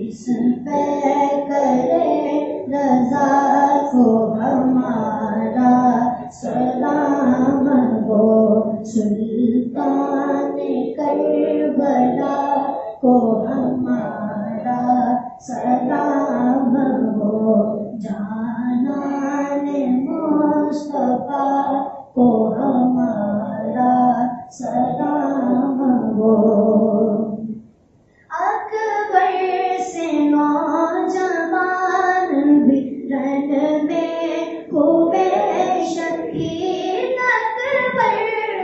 اس پہ کرے رضا کو ہمارا سلام ہو، سلطان کربلا کو ہمارا سلام ہو، جانان مصطفیٰ کو ہمارا سلام ہو۔ اکبر سے نوجوان بھی رن میں ہوئے شہید، اکبر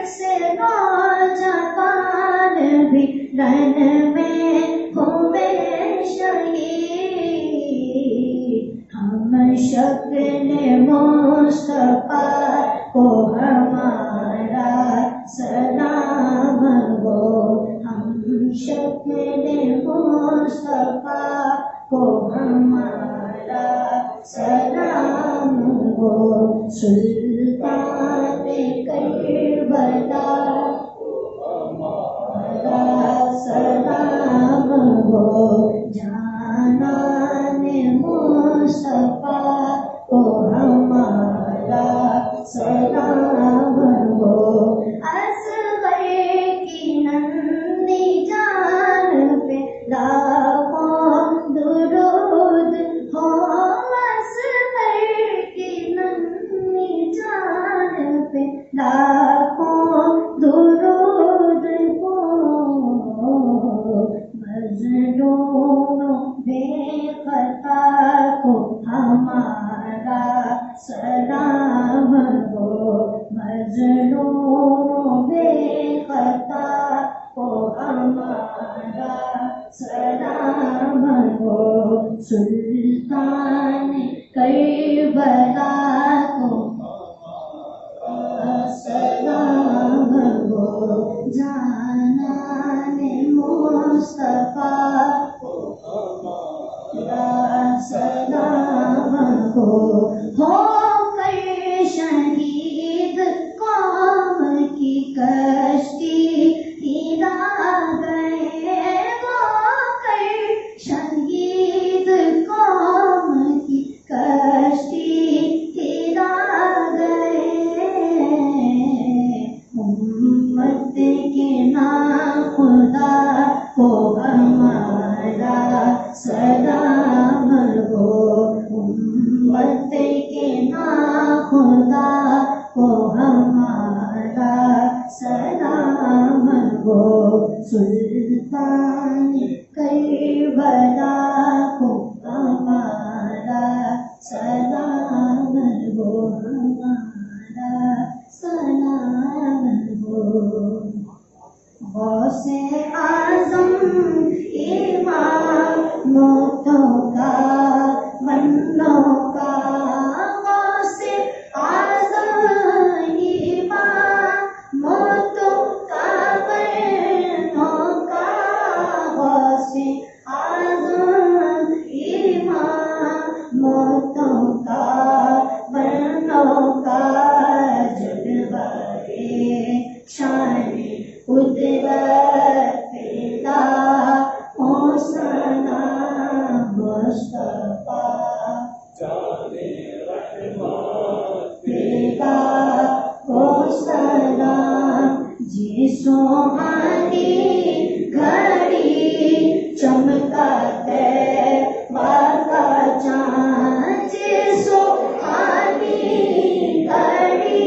سے نوجوان بھی رن میں ہوئے شہید، ہم شکل مصطفیٰ کو ہمارا سلام ہو، ہم شکل مصطفیٰ کو ہمارا سلام ہو، سلطان کربلا کو ہمارا سلام ہو، جانان مصطفیٰ کو ہمارا سلام ہو، اصغر کی ننھی جان پہ لاکھوں درود ہو، اصغر کی ننھی جان پہ لاکھوں درود ہو، مظلوم بے خطا کو ہمارا سلام ہو، مظلوم بے خطا کو ہمارا سلام ہو، سلطان کربلا کو ہمارا سلام ہو، جانان مصطفیٰ کو ہمارا سلام ہو کر شہید قوم کی کشتی گرا گئے، ہو کر شہید قوم کی کشتی گرا گئے، امت کے ناخدا کو ہمارا سلام ہو، امت کے ناخدا کو ہمارا سلام ہو، سلطان کربلا کو ہمارا سلام ہو، ہمارا سلام ہو، غوث اعظم اماموں کا بندوں کا، غوث اعظم اماموں کا بندوں کا، غوث اعظم اماموں کا بندوں کا، جلوہ شان قدرت پیدا حسنا مصطفیٰ، جان رحمت پیدا حسنا، جسو آنی گھڑی چمکا تیبہ کا چاند، جسو آنی گھڑی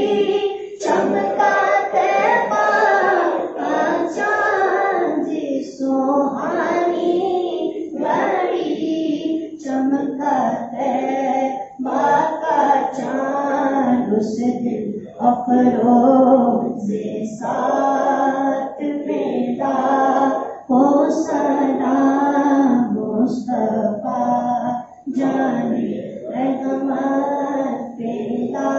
چمکا تیبہ کا چاند، جسو آنی گھڑی چمکا تیبہ کا چاند، اس دل افروز ساتھ پیدا حسنا مصطفیٰ، جان رحمت پیدا